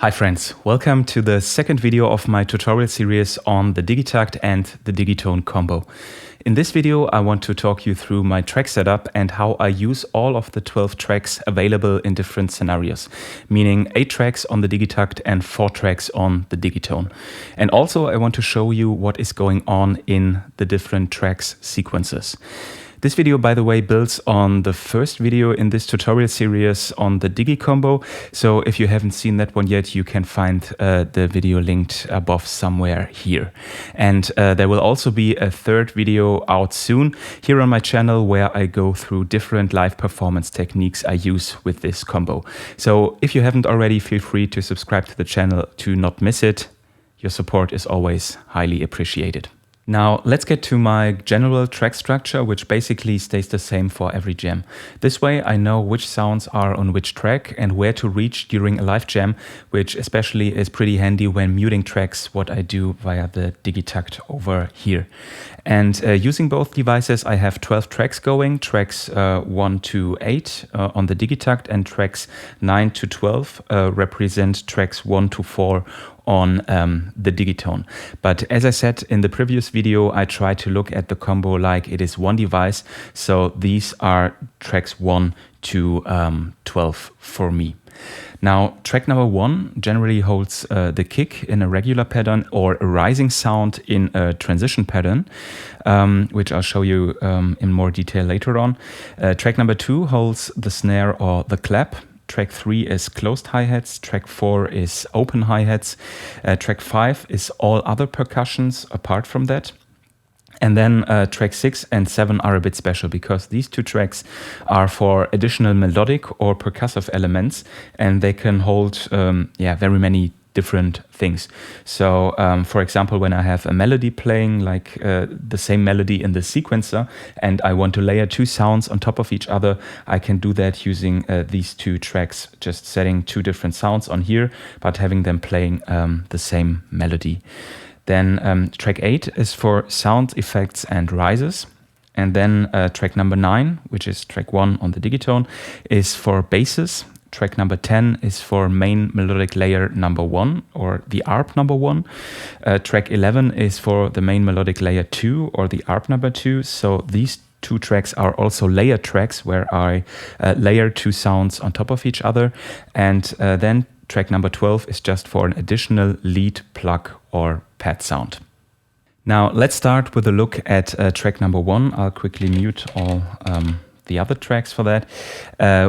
Hi friends, welcome to the second video of my tutorial series on the Digitakt and the Digitone combo. In this video I want to talk you through my track setup and how I use all of the 12 tracks available in different scenarios, meaning 8 tracks on the Digitakt and 4 tracks on the Digitone. And also I want to show you what is going on in the different tracks sequences. This video, by the way, builds on the first video in this tutorial series on the Digi combo. So if you haven't seen that one yet, you can find the video linked above somewhere here. And there will also be a third video out soon here on my channel where I go through different live performance techniques I use with this combo. So if you haven't already, feel free to subscribe to the channel to not miss it. Your support is always highly appreciated. Now let's get to my general track structure, which basically stays the same for every jam. This way I know which sounds are on which track and where to reach during a live jam, which especially is pretty handy when muting tracks, what I do via the Digitakt over here. And using both devices I have 12 tracks going, tracks 1 to 8 on the Digitakt, and tracks 9 to 12 represent tracks 1 to 4 on the Digitone. But as I said in the previous video, I try to look at the combo like it is one device. So these are tracks 1 to 12 for me. Now, track number 1 generally holds the kick in a regular pattern or a rising sound in a transition pattern, which I'll show you in more detail later on. Track number 2 holds the snare or the clap. Track 3 is closed hi-hats, track 4 is open hi-hats, track 5 is all other percussions apart from that. And then track 6 and 7 are a bit special because these two tracks are for additional melodic or percussive elements, and they can hold very many different things. So for example, when I have a melody playing, like the same melody in the sequencer, and I want to layer 2 sounds on top of each other, I can do that using these 2 tracks, just setting 2 different sounds on here, but having them playing the same melody. Then track 8 is for sound effects and rises. And then track number 9, which is track 1 on the Digitone, is for basses. Track number 10 is for main melodic layer number 1 or the ARP number 1. Track 11 is for the main melodic layer 2 or the ARP number 2. So these 2 tracks are also layer tracks where I layer 2 sounds on top of each other. And then track number 12 is just for an additional lead, plug or pad sound. Now let's start with a look at track number 1. I'll quickly mute all the other tracks for that,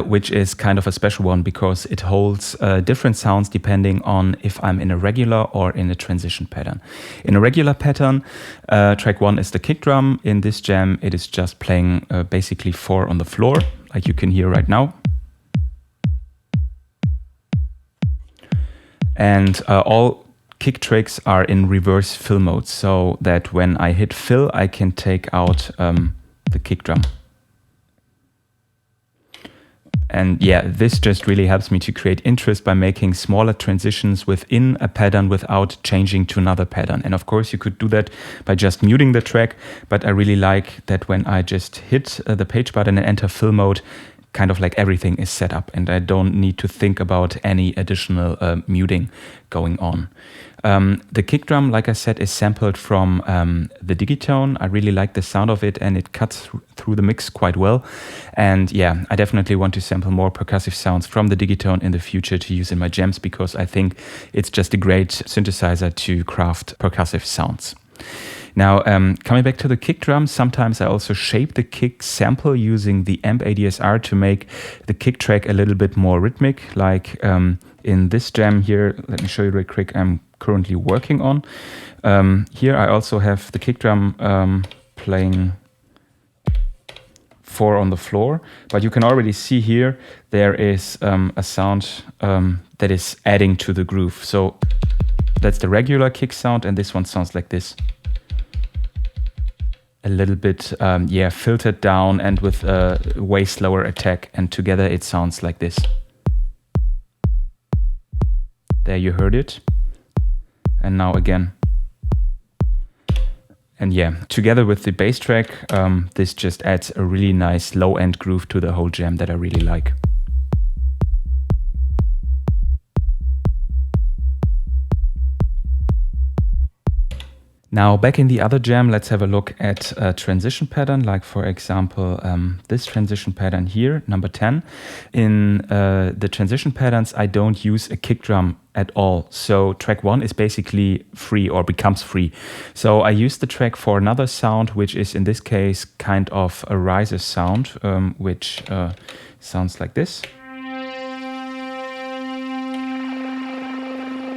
which is kind of a special one because it holds different sounds depending on if I'm in a regular or in a transition pattern. In a regular pattern, track 1 is the kick drum. In this jam, it is just playing basically 4 on the floor, like you can hear right now. And all kick tricks are in reverse fill mode, so that when I hit fill, I can take out the kick drum. And yeah, this just really helps me to create interest by making smaller transitions within a pattern without changing to another pattern. And of course, you could do that by just muting the track, but I really like that when I just hit the page button and enter fill mode, kind of like everything is set up and I don't need to think about any additional muting going on. The kick drum, like I said, is sampled from the Digitone. I really like the sound of it and it cuts through the mix quite well. And yeah, I definitely want to sample more percussive sounds from the Digitone in the future to use in my jams because I think it's just a great synthesizer to craft percussive sounds. Now, coming back to the kick drum, sometimes I also shape the kick sample using the amp ADSR to make the kick track a little bit more rhythmic. Like in this jam here, let me show you real quick, I'm currently working on. Here I also have the kick drum playing 4 on the floor, but you can already see here there is a sound that is adding to the groove. So that's the regular kick sound, and this one sounds like this. A little bit, filtered down and with a way slower attack, and together it sounds like this. There you heard it. And now again. And yeah, together with the bass track, this just adds a really nice low-end groove to the whole jam that I really like. Now back in the other jam, let's have a look at a transition pattern, like for example, this transition pattern here, number 10. In the transition patterns, I don't use a kick drum at all. So track 1 is basically free or becomes free. So I use the track for another sound, which is in this case kind of a riser sound, which sounds like this.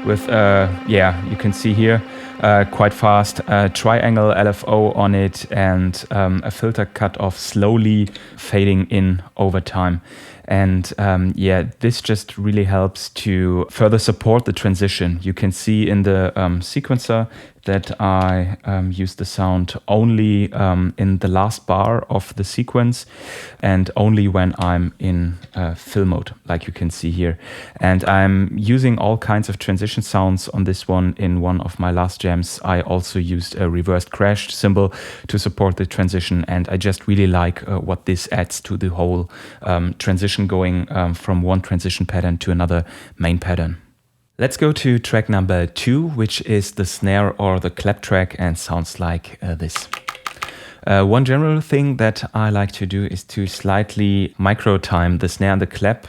With, yeah, you can see here, quite fast triangle LFO on it and a filter cut off slowly fading in over time. And yeah, this just really helps to further support the transition. You can see in the sequencer that I use the sound only in the last bar of the sequence and only when I'm in fill mode, like you can see here. And I'm using all kinds of transition sounds on this one. In one of my last jams, I also used a reversed crash cymbal to support the transition, and I just really like what this adds to the whole transition, going from one transition pattern to another main pattern. Let's go to track number 2, which is the snare or the clap track, and sounds like this. One general thing that I like to do is to slightly micro time the snare and the clap,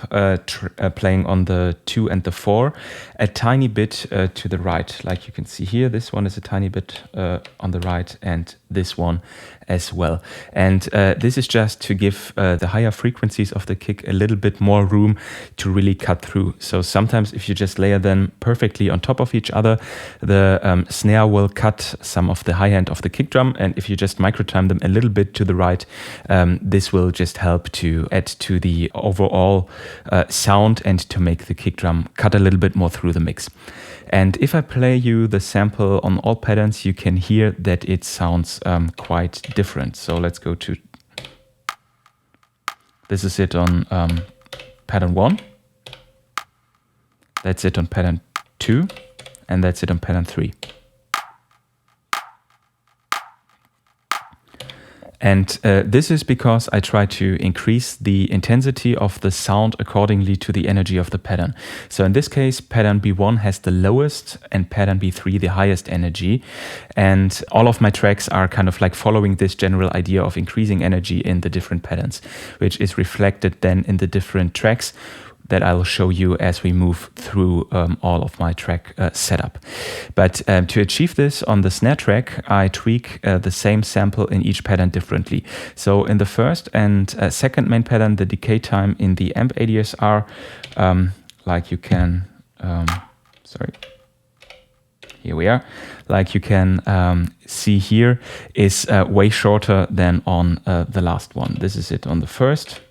playing on the 2 and the 4 a tiny bit to the right. Like you can see here, this one is a tiny bit on the right, and this one as well. And this is just to give the higher frequencies of the kick a little bit more room to really cut through. So sometimes if you just layer them perfectly on top of each other, the snare will cut some of the high end of the kick drum, and if you just micro time them a little bit to the right, this will just help to add to the overall sound and to make the kick drum cut a little bit more through the mix. And if I play you the sample on all patterns, you can hear that it sounds quite different. So let's go to, this is it on pattern 1, that's it on pattern 2, and that's it on pattern 3. And this is because I try to increase the intensity of the sound accordingly to the energy of the pattern. So in this case, pattern B1 has the lowest and pattern B3 the highest energy. And all of my tracks are kind of like following this general idea of increasing energy in the different patterns, which is reflected then in the different tracks that I will show you as we move through all of my track setup. But to achieve this on the snare track, I tweak the same sample in each pattern differently. So in the first and second main pattern, the decay time in the amp ADSR, like you can, sorry, here we are, like you can see here, is way shorter than on the last one. This is it on the first.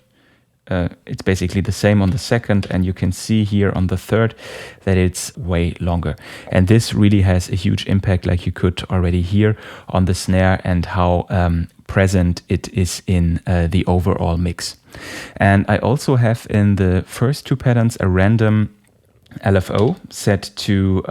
It's basically the same on the second, and you can see here on the third that it's way longer. And this really has a huge impact, like you could already hear on the snare and how present it is in the overall mix. And I also have in the first two patterns a random LFO set to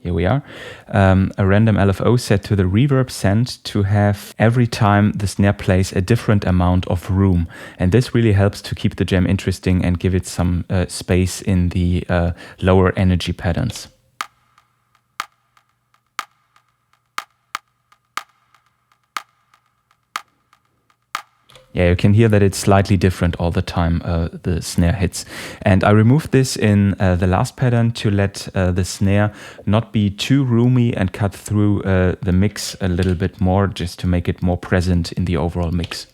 here we are, a random LFO set to the reverb send to have every time the snare plays a different amount of room. And this really helps to keep the jam interesting and give it some space in the lower energy patterns. Yeah, you can hear that it's slightly different all the time, the snare hits. And I removed this in the last pattern to let the snare not be too roomy and cut through the mix a little bit more, just to make it more present in the overall mix.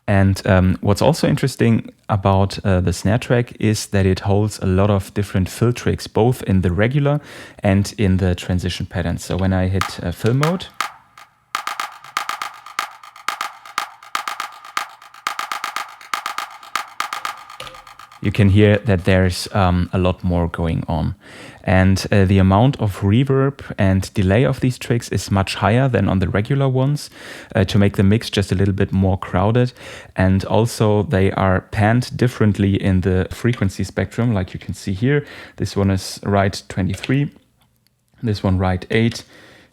And what's also interesting about the snare track is that it holds a lot of different fill tricks, both in the regular and in the transition pattern. So when I hit fill mode, you can hear that there's a lot more going on. And the amount of reverb and delay of these tricks is much higher than on the regular ones to make the mix just a little bit more crowded. And also they are panned differently in the frequency spectrum, like you can see here. This one is right 23, this one right 8,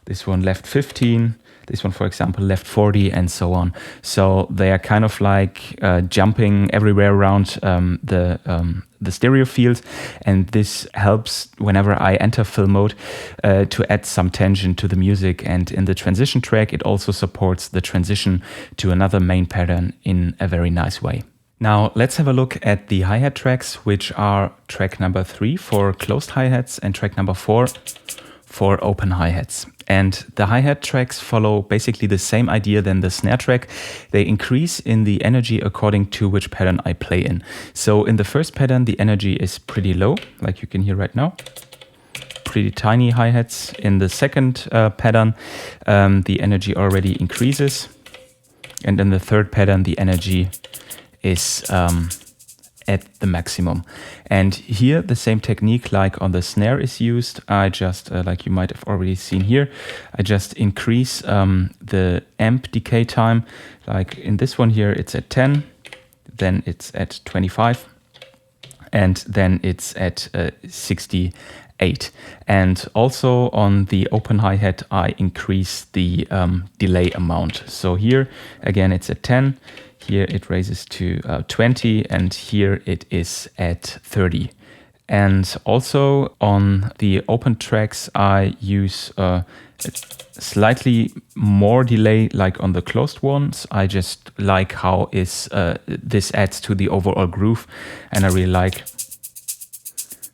this one left 15, This one, for example, left 40 and so on. So they are kind of like jumping everywhere around the stereo field, and this helps whenever I enter fill mode to add some tension to the music. And in the transition track, it also supports the transition to another main pattern in a very nice way. Now let's have a look at the hi-hat tracks, which are track number 3 for closed hi-hats and track number 4 for open hi-hats. And the hi-hat tracks follow basically the same idea than the snare track. They increase in the energy according to which pattern I play in. So in the first pattern, the energy is pretty low, like you can hear right now. Pretty tiny hi-hats. In the second pattern, the energy already increases. And in the third pattern, the energy is at the maximum. And here the same technique like on the snare is used. I just, like you might have already seen here, I just increase the amp decay time. Like in this one here, it's at 10, then it's at 25, and then it's at 68. And also on the open hi-hat, I increase the delay amount. So here, again, it's at 10. Here it raises to 20, and here it is at 30. And also on the open tracks, I use slightly more delay like on the closed ones. I just like how this adds to the overall groove, and I really like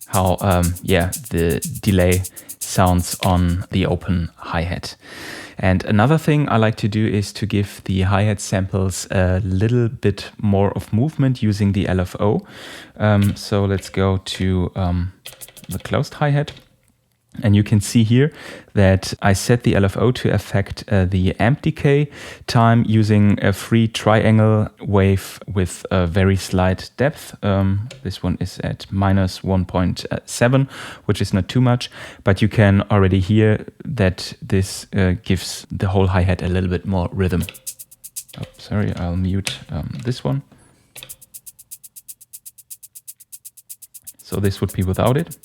how the delay sounds on the open hi-hat. And another thing I like to do is to give the hi-hat samples a little bit more of movement using the LFO. So let's go to the closed hi-hat. And you can see here that I set the LFO to affect the amp decay time using a free triangle wave with a very slight depth. This one is at minus 1.7, which is not too much, but you can already hear that this gives the whole hi-hat a little bit more rhythm. Oh, sorry, I'll mute this one. So this would be without it.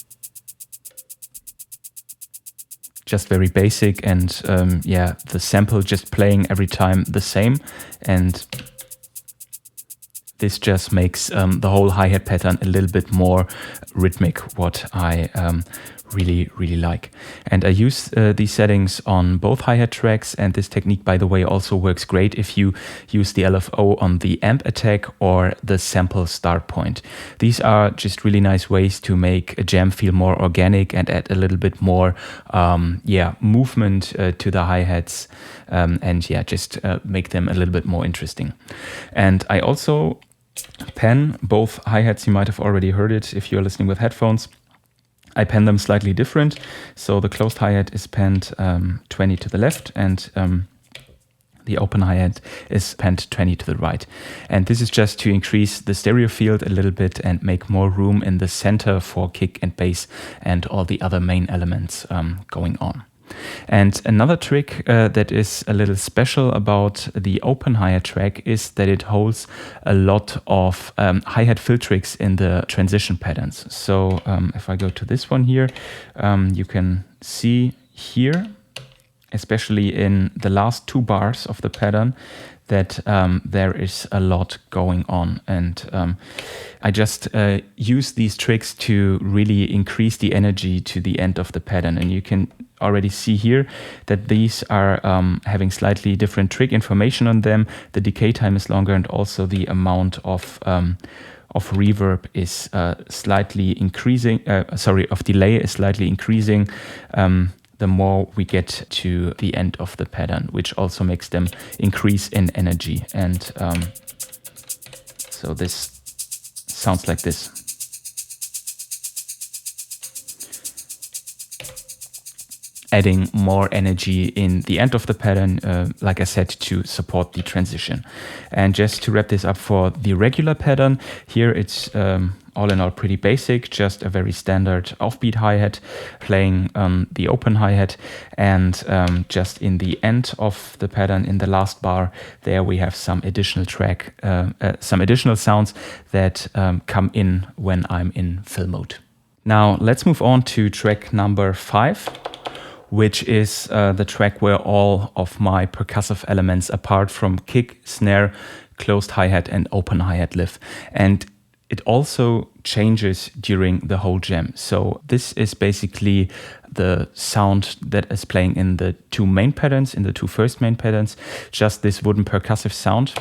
Just very basic, and the sample just playing every time the same, and this just makes the whole hi-hat pattern a little bit more rhythmic, what I really like. And I use these settings on both hi-hat tracks, and this technique, by the way, also works great if you use the LFO on the amp attack or the sample start point. These are just really nice ways to make a jam feel more organic and add a little bit more movement to the hi-hats, and just make them a little bit more interesting. And I also pan both hi-hats. You might have already heard it if you're listening with headphones. I pan them slightly different. So the closed hi-hat is panned 20 to the left, and the open hi-hat is panned 20 to the right. And this is just to increase the stereo field a little bit and make more room in the center for kick and bass and all the other main elements going on. And another trick that is a little special about the open hi-hat track is that it holds a lot of hi-hat fill tricks in the transition patterns. So if I go to this one here, you can see here, especially in the last 2 bars of the pattern, that there is a lot going on. And I just use these tricks to really increase the energy to the end of the pattern. And you can already see here that these are having slightly different trick information on them. The decay time is longer, and also the amount of reverb is slightly increasing. Of delay is slightly increasing. The more we get to the end of the pattern, which also makes them increase in energy. And so this sounds like this. Adding more energy in the end of the pattern, like I said, to support the transition. And just to wrap this up for the regular pattern, here it's all in all pretty basic, just a very standard offbeat hi-hat playing the open hi-hat, and just in the end of the pattern, in the last bar, there we have some additional sounds that come in when I'm in fill mode. Now let's move on to track number 5, which is the track where all of my percussive elements, apart from kick, snare, closed hi-hat and open hi-hat live. And it also changes during the whole jam. So this is basically the sound that is playing in the two main patterns, in the two first main patterns, just this wooden percussive sound,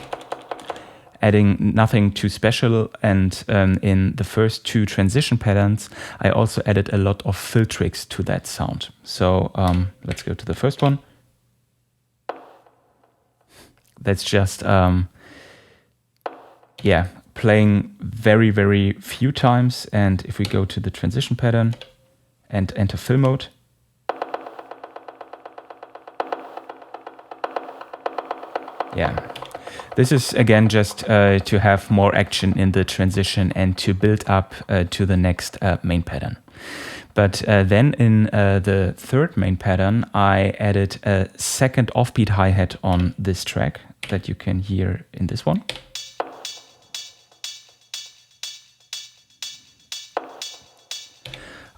adding nothing too special. And in the first two transition patterns, I also added a lot of fill tricks to that sound. So let's go to the first one. That's just, playing very, very few times. And if we go to the transition pattern and enter fill mode, this is again just to have more action in the transition and to build up to the next main pattern. But then in the third main pattern, I added a second offbeat hi-hat on this track that you can hear in this one.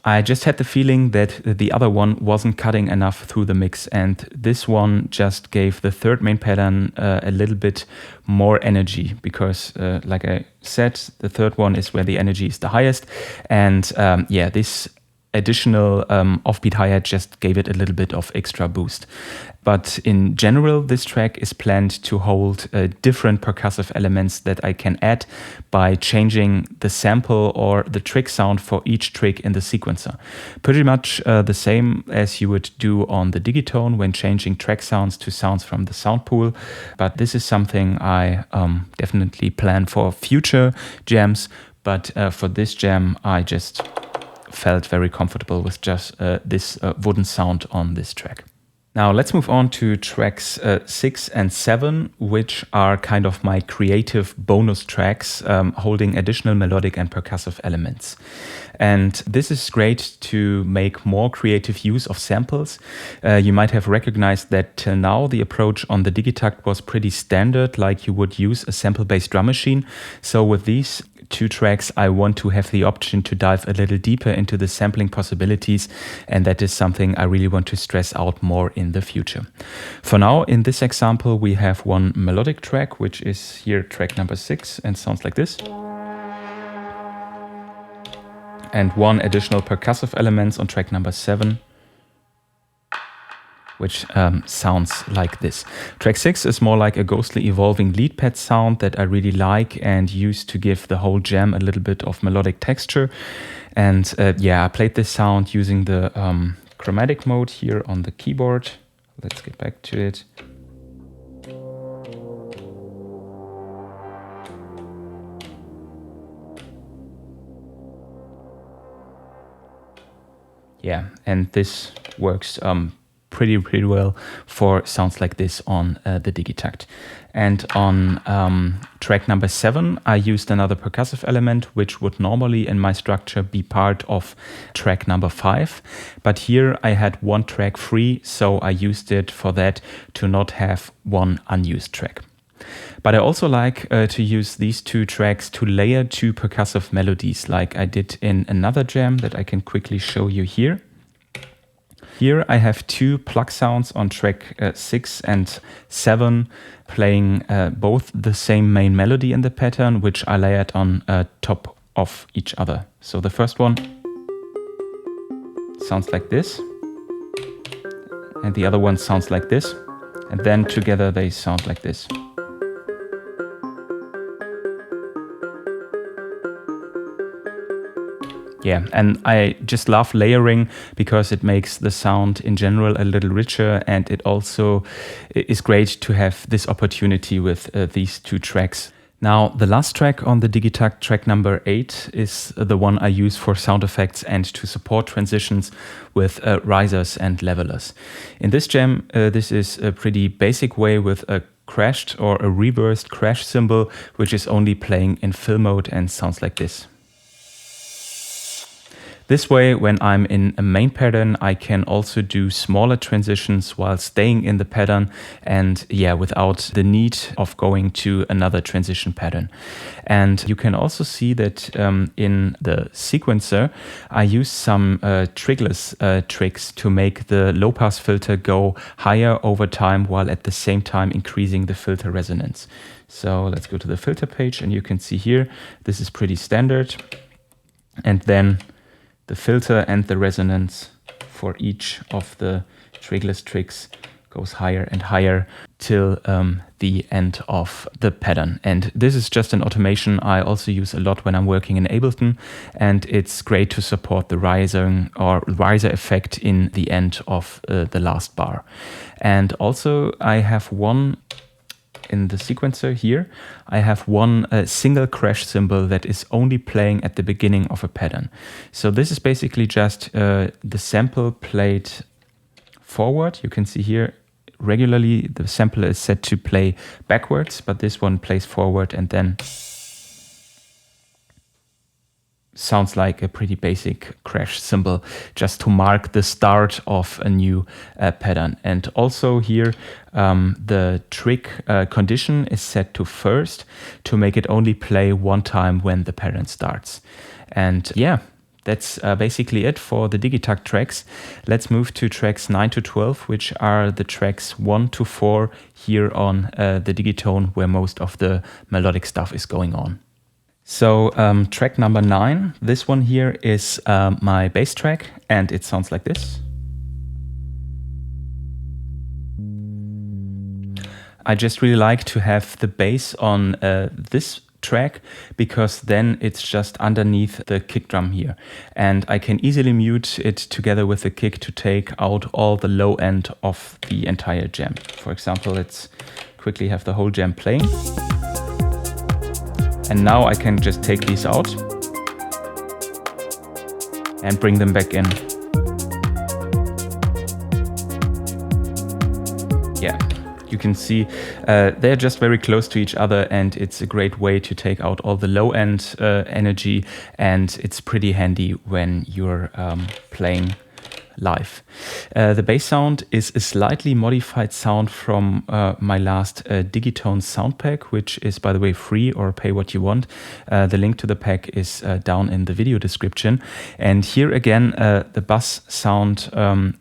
I just had the feeling that the other one wasn't cutting enough through the mix, and this one just gave the third main pattern a little bit more energy because, like I said, the third one is where the energy is the highest, and this additional offbeat hi-hat just gave it a little bit of extra boost. But in general, this track is planned to hold different percussive elements that I can add by changing the sample or the trick sound for each trick in the sequencer. Pretty much the same as you would do on the Digitone when changing track sounds to sounds from the sound pool. But this is something I definitely plan for future jams. But for this jam, I just felt very comfortable with just this wooden sound on this track. Now let's move on to tracks 6 and 7, which are kind of my creative bonus tracks holding additional melodic and percussive elements. And this is great to make more creative use of samples. You might have recognized that till now the approach on the Digitakt was pretty standard, like you would use a sample-based drum machine. So with these two tracks, I want to have the option to dive a little deeper into the sampling possibilities, and that is something I really want to stress out more in the future. For now, in this example, we have one melodic track, which is here track number 6 and sounds like this. And one additional percussive element on track number 7, which sounds like this. Track 6 is more like a ghostly evolving lead pad sound that I really like and use to give the whole jam a little bit of melodic texture. And I played this sound using the chromatic mode here on the keyboard. Let's get back to it. Yeah, and this works pretty well for sounds like this on the Digitakt. And on track number 7, I used another percussive element, which would normally in my structure be part of track number 5. But here I had one track free, so I used it for that to not have one unused track. But I also like to use these two tracks to layer two percussive melodies, like I did in another jam that I can quickly show you here. Here I have two plug sounds on track 6 and 7 playing both the same main melody in the pattern, which I layered on top of each other. So the first one sounds like this, and the other one sounds like this, and then together they sound like this. Yeah, and I just love layering because it makes the sound in general a little richer, and it also is great to have this opportunity with these two tracks. Now, the last track on the Digitakt, track number 8, is the one I use for sound effects and to support transitions with risers and levelers. In this jam, this is a pretty basic way with a crashed or a reversed crash cymbal, which is only playing in fill mode and sounds like this. This way, when I'm in a main pattern, I can also do smaller transitions while staying in the pattern, and yeah, without the need of going to another transition pattern. And you can also see that in the sequencer, I use some trigless tricks to make the low pass filter go higher over time while at the same time increasing the filter resonance. So let's go to the filter page, and you can see here, this is pretty standard. And then the filter and the resonance for each of the trigless tricks goes higher and higher till the end of the pattern. And this is just an automation I also use a lot when I'm working in Ableton, and it's great to support the riser effect in the end of the last bar. And also I have one in the sequencer here, I have one single crash cymbal that is only playing at the beginning of a pattern. So this is basically just the sample played forward. You can see here regularly the sampler is set to play backwards, but this one plays forward and then sounds like a pretty basic crash cymbal, just to mark the start of a new pattern. And also here the trick condition is set to first to make it only play one time when the pattern starts. And yeah, that's basically it for the Digitakt tracks. Let's move to tracks 9 to 12, which are the tracks 1 to 4 here on the Digitone, where most of the melodic stuff is going on. So track number 9, this one here is my bass track, and it sounds like this. I just really like to have the bass on this track, because then it's just underneath the kick drum here, and I can easily mute it together with the kick to take out all the low end of the entire jam. For example, let's quickly have the whole jam playing. And now I can just take these out and bring them back in. Yeah, you can see they're just very close to each other, and it's a great way to take out all the low end energy, and it's pretty handy when you're playing live. The bass sound is a slightly modified sound from my last Digitone SOUNDPACK, which is, by the way, free or pay what you want. The link to the pack is down in the video description. And here again, the bass sound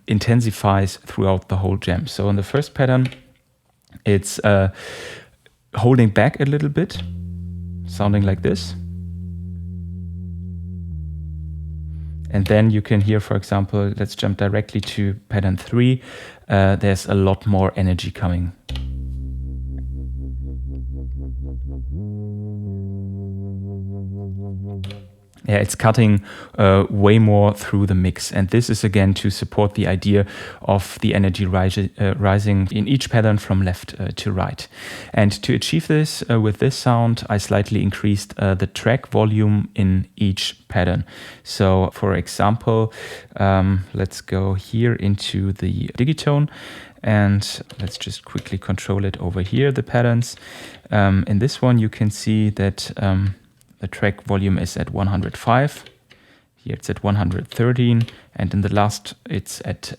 intensifies throughout the whole jam. So in the first pattern, it's holding back a little bit, sounding like this. And then you can hear, for example, let's jump directly to pattern 3. There's a lot more energy coming. Yeah, it's cutting way more through the mix. And this is again to support the idea of the energy rising in each pattern from left to right. And to achieve this with this sound, I slightly increased the track volume in each pattern. So for example, let's go here into the Digitone, and let's just quickly control it over here, the patterns. In this one, you can see that the track volume is at 105. Here it's at 113, and in the last it's at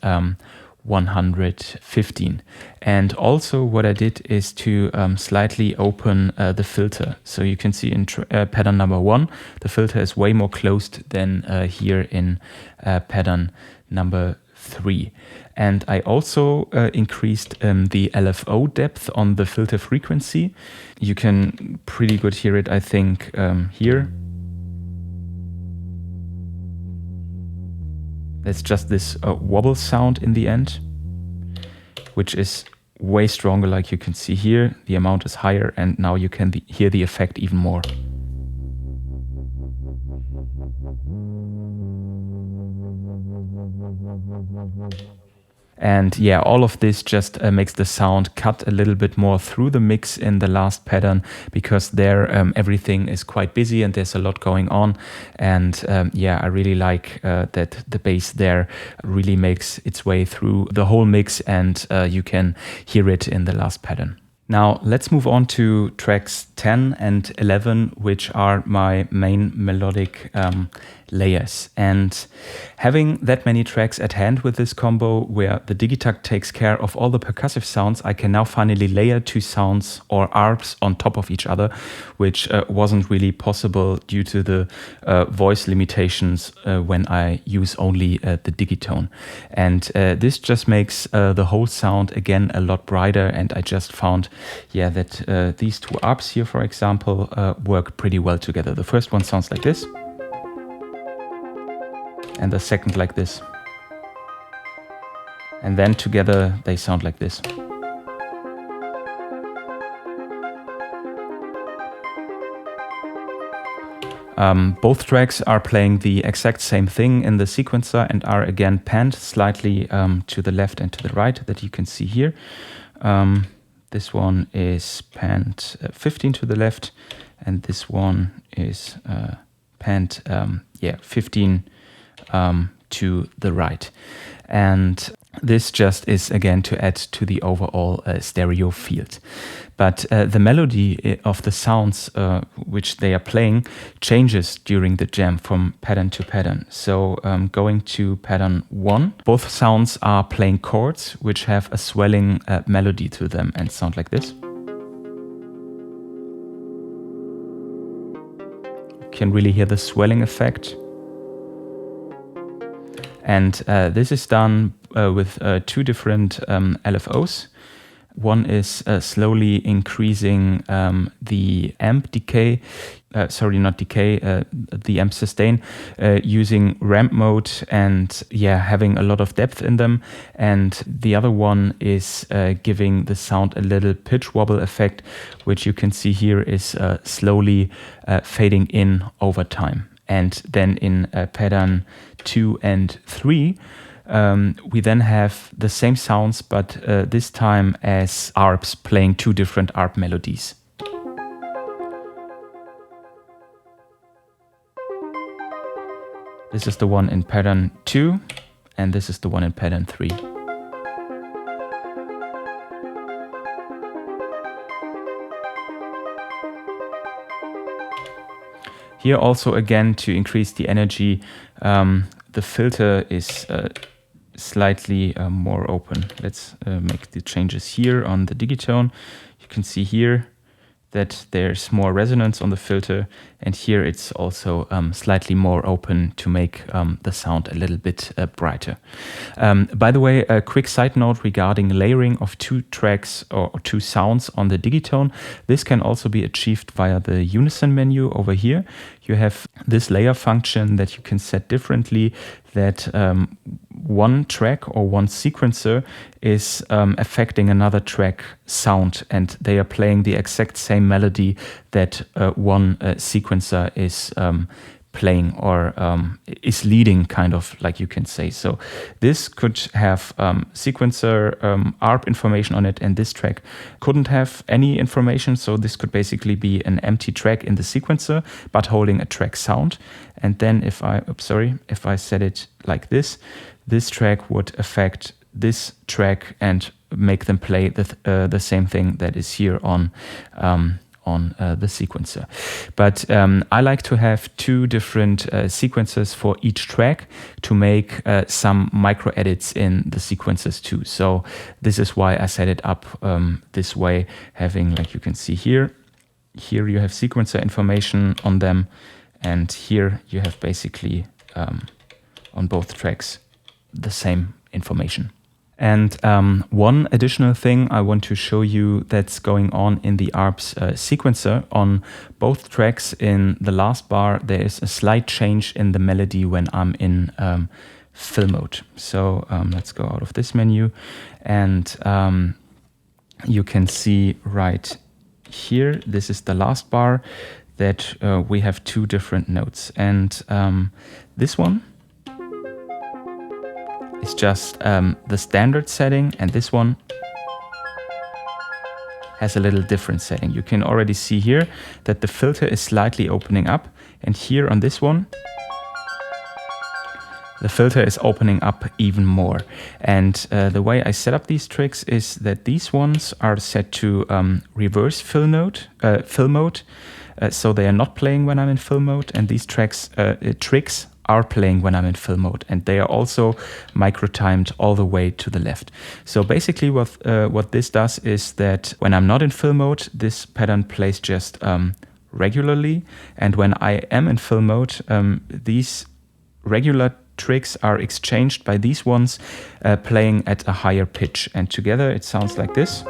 115. And also what I did is to slightly open the filter. So you can see in pattern number 1, the filter is way more closed than here in pattern number 3. And I also increased the LFO depth on the filter frequency. You can pretty good hear it, I think, here. That's just this wobble sound in the end, which is way stronger, like you can see here. The amount is higher, and now you can hear the effect even more. And yeah, all of this just makes the sound cut a little bit more through the mix in the last pattern, because there everything is quite busy and there's a lot going on. And yeah, I really like that the bass there really makes its way through the whole mix, and you can hear it in the last pattern. Now let's move on to tracks 10 and 11, which are my main melodic layers. And having that many tracks at hand with this combo, where the Digitakt takes care of all the percussive sounds, I can now finally layer two sounds or arps on top of each other, which wasn't really possible due to the voice limitations when I use only the Digitone. And this just makes the whole sound again a lot brighter, and I just found that these two arps here, for example, work pretty well together. The first one sounds like this, and the second like this. And then together they sound like this. Both tracks are playing the exact same thing in the sequencer and are again panned slightly to the left and to the right, that you can see here. This one is panned 15 to the left, and this one is panned 15 to the right. And this just is again to add to the overall stereo field. But the melody of the sounds which they are playing changes during the jam from pattern to pattern. So going to pattern 1, both sounds are playing chords which have a swelling melody to them and sound like this. You can really hear the swelling effect. And this is done with two different LFOs. One is slowly increasing the amp decay, the amp sustain, using ramp mode and having a lot of depth in them. And the other one is giving the sound a little pitch wobble effect, which you can see here is slowly fading in over time. And then in pattern 2 and 3, we then have the same sounds, but this time as arps playing two different arp melodies. This is the one in pattern 2, and this is the one in pattern 3. Here also again, to increase the energy, the filter is slightly more open. Let's make the changes here on the Digitone. You can see here that there's more resonance on the filter, and here it's also slightly more open to make the sound a little bit brighter. By the way, a quick side note regarding layering of two tracks or two sounds on the Digitone. This can also be achieved via the unison menu over here. You have this layer function that you can set differently, that one track or one sequencer is affecting another track sound, and they are playing the exact same melody that one sequencer is playing or is leading, kind of, like you can say. So this could have sequencer ARP information on it, and this track couldn't have any information. So this could basically be an empty track in the sequencer, but holding a track sound. And then if I set it like this, this track would affect this track and make them play the same thing that is here on the sequencer. But I like to have two different sequences for each track to make some micro edits in the sequences too. So this is why I set it up this way, having, like you can see here you have sequencer information on them, and here you have basically on both tracks the same information. And one additional thing I want to show you that's going on in the ARPS sequencer. On both tracks in the last bar, there is a slight change in the melody when I'm in fill mode. So let's go out of this menu, and you can see right here, this is the last bar, that we have two different notes. And this one is just the standard setting, and this one has a little different setting. You can already see here that the filter is slightly opening up, and here on this one the filter is opening up even more. And the way I set up these tricks is that these ones are set to reverse fill mode, so they are not playing when I'm in fill mode, and these tricks are playing when I'm in fill mode, and they are also micro-timed all the way to the left. So basically what this does is that when I'm not in fill mode, this pattern plays just regularly, and when I am in fill mode, these regular tricks are exchanged by these ones playing at a higher pitch, and together it sounds like this.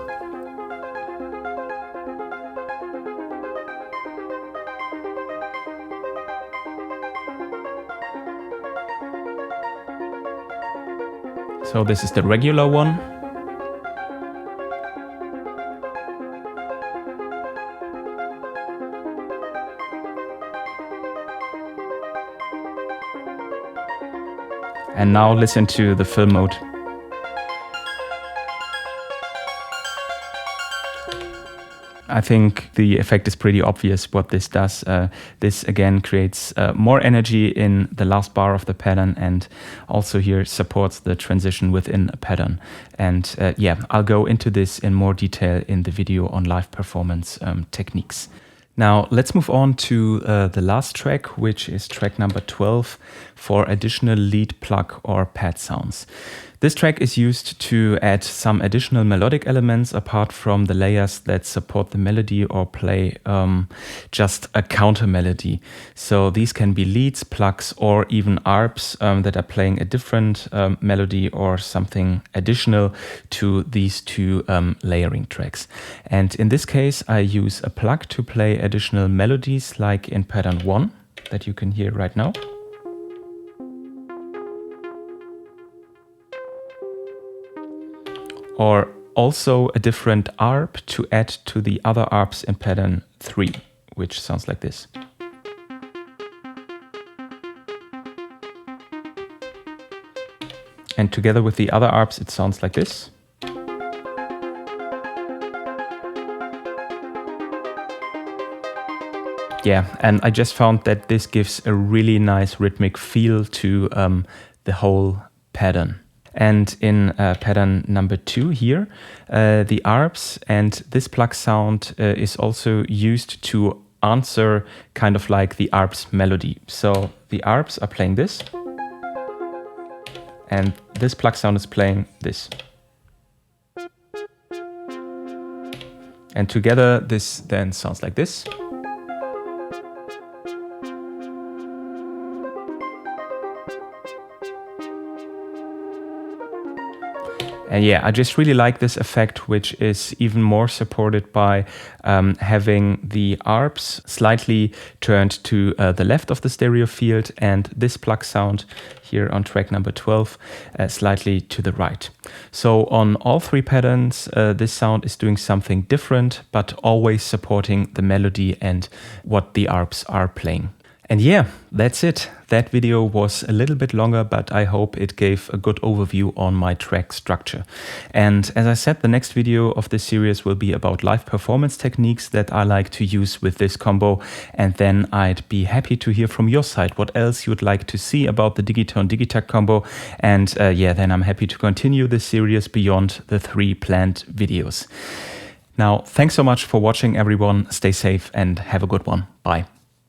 So this is the regular one. And now listen to the fill mode. I think the effect is pretty obvious what this does. This again creates more energy in the last bar of the pattern, and also here supports the transition within a pattern. And yeah, I'll go into this in more detail in the video on live performance techniques. Now let's move on to the last track, which is track number 12 for additional lead, plug or pad sounds. This track is used to add some additional melodic elements apart from the layers that support the melody or play just a counter melody. So these can be leads, plugs, or even arps that are playing a different melody or something additional to these two layering tracks. And in this case, I use a plug to play additional melodies like in pattern 1 that you can hear right now. Or also a different arp to add to the other arps in pattern 3, which sounds like this. And together with the other arps, it sounds like this. Yeah, and I just found that this gives a really nice rhythmic feel to the whole pattern. And in pattern number 2 here, the arps and this plug sound is also used to answer kind of like the arps melody. So the arps are playing this, and this plug sound is playing this. And together this then sounds like this. And yeah, I just really like this effect, which is even more supported by having the arps slightly turned to the left of the stereo field, and this plug sound here on track number 12 slightly to the right. So on all three patterns, this sound is doing something different, but always supporting the melody and what the arps are playing. And yeah, that's it. That video was a little bit longer, but I hope it gave a good overview on my track structure. And as I said, the next video of this series will be about live performance techniques that I like to use with this combo. And then I'd be happy to hear from your side what else you'd like to see about the Digitone Digitakt combo. And yeah, then I'm happy to continue this series beyond the 3 planned videos. Now, thanks so much for watching, everyone. Stay safe and have a good one. Bye.